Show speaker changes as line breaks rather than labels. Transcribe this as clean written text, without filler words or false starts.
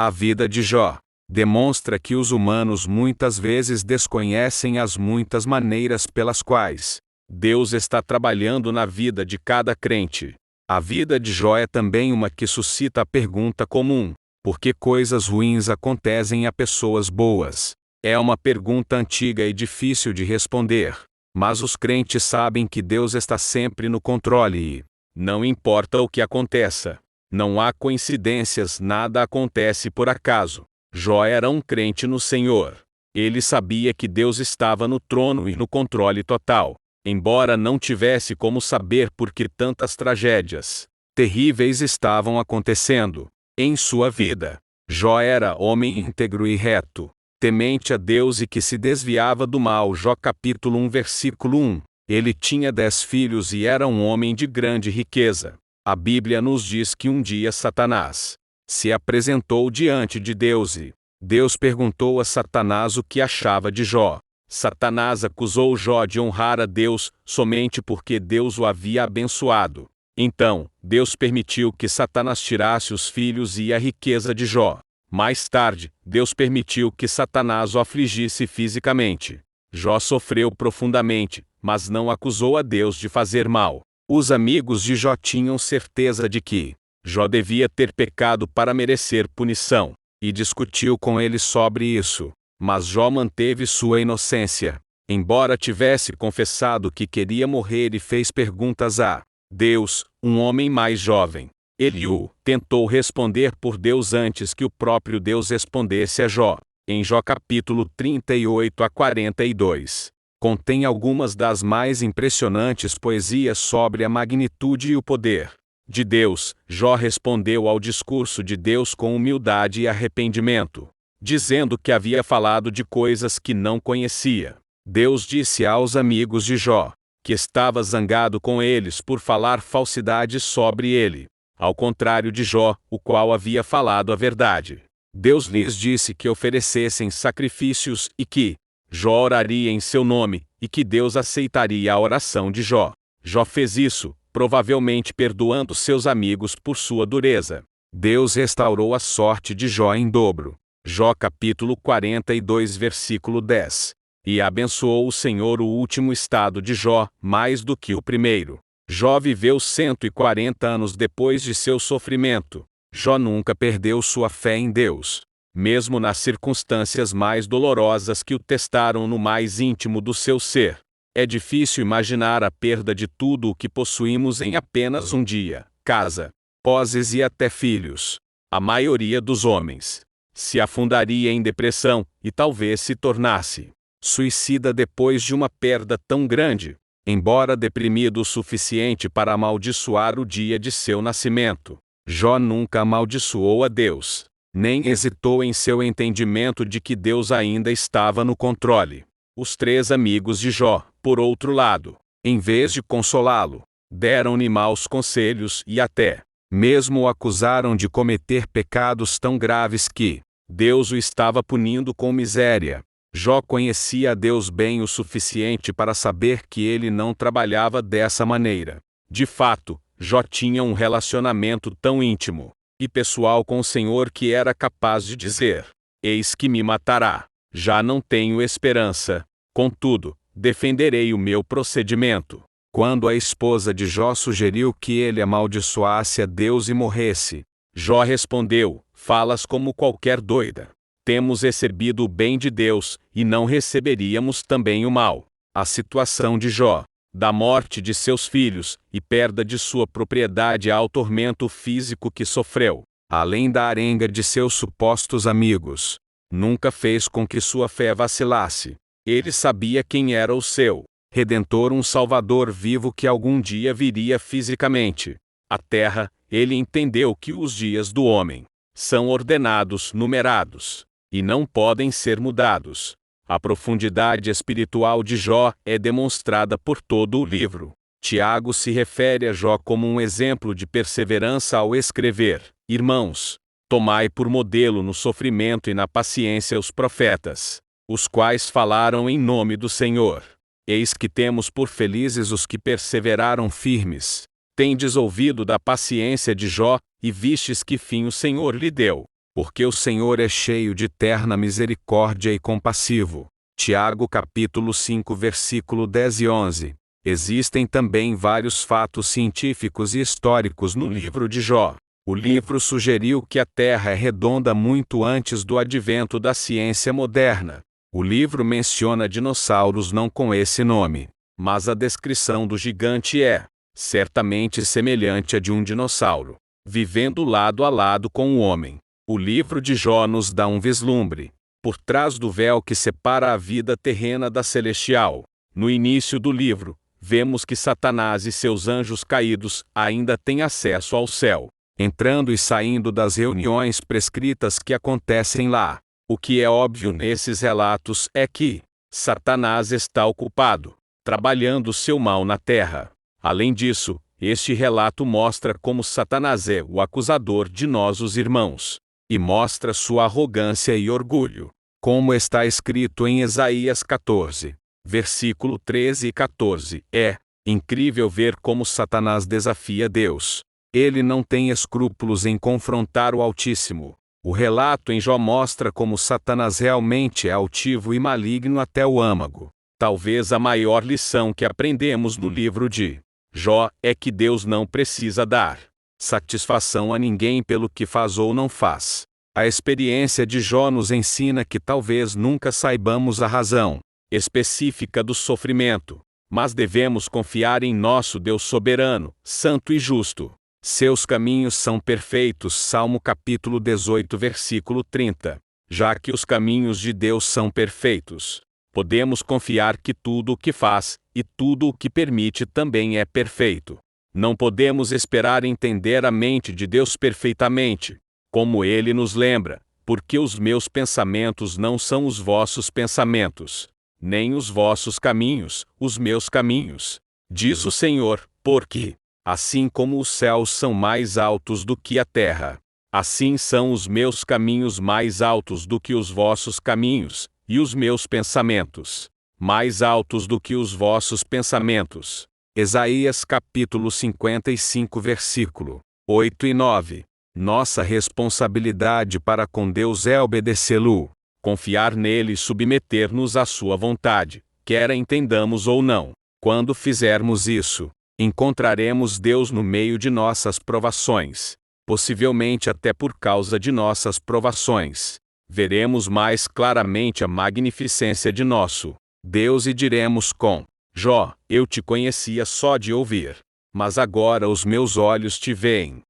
A vida de Jó demonstra que os humanos muitas vezes desconhecem as muitas maneiras pelas quais Deus está trabalhando na vida de cada crente. A vida de Jó é também uma que suscita a pergunta comum: por que coisas ruins acontecem a pessoas boas? É uma pergunta antiga e difícil de responder, mas os crentes sabem que Deus está sempre no controle e, não importa o que aconteça, não há coincidências, nada acontece por acaso. Jó era um crente no Senhor. Ele sabia que Deus estava no trono e no controle total, embora não tivesse como saber por que tantas tragédias terríveis estavam acontecendo em sua vida. Jó era homem íntegro e reto, temente a Deus e que se desviava do mal. Jó capítulo 1 versículo 1. Ele tinha 10 filhos e era um homem de grande riqueza. A Bíblia nos diz que um dia Satanás se apresentou diante de Deus e Deus perguntou a Satanás o que achava de Jó. Satanás acusou Jó de honrar a Deus somente porque Deus o havia abençoado. Então, Deus permitiu que Satanás tirasse os filhos e a riqueza de Jó. Mais tarde, Deus permitiu que Satanás o afligisse fisicamente. Jó sofreu profundamente, mas não acusou a Deus de fazer mal. Os amigos de Jó tinham certeza de que Jó devia ter pecado para merecer punição, e discutiu com ele sobre isso. Mas Jó manteve sua inocência, embora tivesse confessado que queria morrer e fez perguntas a Deus, um homem mais jovem. Ele o tentou responder por Deus antes que o próprio Deus respondesse a Jó. Em Jó capítulo 38 a 42, contém algumas das mais impressionantes poesias sobre a magnitude e o poder de Deus. Jó respondeu ao discurso de Deus com humildade e arrependimento, dizendo que havia falado de coisas que não conhecia. Deus disse aos amigos de Jó que estava zangado com eles por falar falsidades sobre ele, ao contrário de Jó, o qual havia falado a verdade. Deus lhes disse que oferecessem sacrifícios e que Jó oraria em seu nome, e que Deus aceitaria a oração de Jó. Jó fez isso, provavelmente perdoando seus amigos por sua dureza. Deus restaurou a sorte de Jó em dobro. Jó capítulo 42 versículo 10. E abençoou o Senhor o último estado de Jó, mais do que o primeiro. Jó viveu 140 anos depois de seu sofrimento. Jó nunca perdeu sua fé em Deus, mesmo nas circunstâncias mais dolorosas que o testaram no mais íntimo do seu ser. É difícil imaginar a perda de tudo o que possuímos em apenas um dia: casa, posses e até filhos. A maioria dos homens se afundaria em depressão e talvez se tornasse suicida depois de uma perda tão grande, embora deprimido o suficiente para amaldiçoar o dia de seu nascimento. Jó nunca amaldiçoou a Deus, nem hesitou em seu entendimento de que Deus ainda estava no controle. Os 3 amigos de Jó, por outro lado, em vez de consolá-lo, deram-lhe maus conselhos e até mesmo o acusaram de cometer pecados tão graves que Deus o estava punindo com miséria. Jó conhecia a Deus bem o suficiente para saber que ele não trabalhava dessa maneira. De fato, Jó tinha um relacionamento tão íntimo e pessoal com o Senhor que era capaz de dizer: eis que me matará, já não tenho esperança. Contudo, defenderei o meu procedimento. Quando a esposa de Jó sugeriu que ele amaldiçoasse a Deus e morresse, Jó respondeu: falas como qualquer doida. Temos recebido o bem de Deus, e não receberíamos também o mal. A situação de Jó, da morte de seus filhos e perda de sua propriedade ao tormento físico que sofreu, além da arenga de seus supostos amigos, nunca fez com que sua fé vacilasse. Ele sabia quem era o seu Redentor, um Salvador vivo que algum dia viria fisicamente à terra. Ele entendeu que os dias do homem são ordenados, numerados, e não podem ser mudados. A profundidade espiritual de Jó é demonstrada por todo o livro. Tiago se refere a Jó como um exemplo de perseverança ao escrever: irmãos, tomai por modelo no sofrimento e na paciência os profetas, os quais falaram em nome do Senhor. Eis que temos por felizes os que perseveraram firmes. Tendes ouvido da paciência de Jó, e vistes que fim o Senhor lhe deu. porque o Senhor é cheio de terna misericórdia e compassivo. Tiago capítulo 5 versículo 10 e 11. Existem também vários fatos científicos e históricos no livro de Jó. O livro sugeriu que a Terra é redonda muito antes do advento da ciência moderna. O livro menciona dinossauros não com esse nome, mas a descrição do gigante é, certamente semelhante à de um dinossauro, vivendo lado a lado com o homem. O livro de Jó nos dá um vislumbre, por trás do véu que separa a vida terrena da celestial. No início do livro, vemos que Satanás e seus anjos caídos ainda têm acesso ao céu, entrando e saindo das reuniões prescritas que acontecem lá. O que é óbvio nesses relatos é que Satanás está ocupado, trabalhando seu mal na terra. Além disso, este relato mostra como Satanás é o acusador de nós os irmãos, e mostra sua arrogância e orgulho, como está escrito em Isaías 14, versículo 13 e 14. É incrível ver como Satanás desafia Deus. Ele não tem escrúpulos em confrontar o Altíssimo. O relato em Jó mostra como Satanás realmente é altivo e maligno até o âmago. Talvez a maior lição que aprendemos no livro de Jó é que Deus não precisa dar satisfação a ninguém pelo que faz ou não faz. A experiência de Jó nos ensina que talvez nunca saibamos a razão específica do sofrimento, mas devemos confiar em nosso Deus soberano, santo e justo. Seus caminhos são perfeitos. Salmo capítulo 18 versículo 30. Já que os caminhos de Deus são perfeitos, podemos confiar que tudo o que faz, e tudo o que permite também é perfeito. Não podemos esperar entender a mente de Deus perfeitamente, como Ele nos lembra, porque os meus pensamentos não são os vossos pensamentos, nem os vossos caminhos, os meus caminhos, diz o Senhor, porque, assim como os céus são mais altos do que a terra, assim são os meus caminhos mais altos do que os vossos caminhos, e os meus pensamentos mais altos do que os vossos pensamentos. Isaías capítulo 55 versículo 8 e 9. Nossa responsabilidade para com Deus é obedecê-lo, confiar nele e submeter-nos à sua vontade, quer entendamos ou não. Quando fizermos isso, encontraremos Deus no meio de nossas provações, possivelmente até por causa de nossas provações. Veremos mais claramente a magnificência de nosso Deus e diremos com Jó: eu te conhecia só de ouvir, mas agora os meus olhos te veem.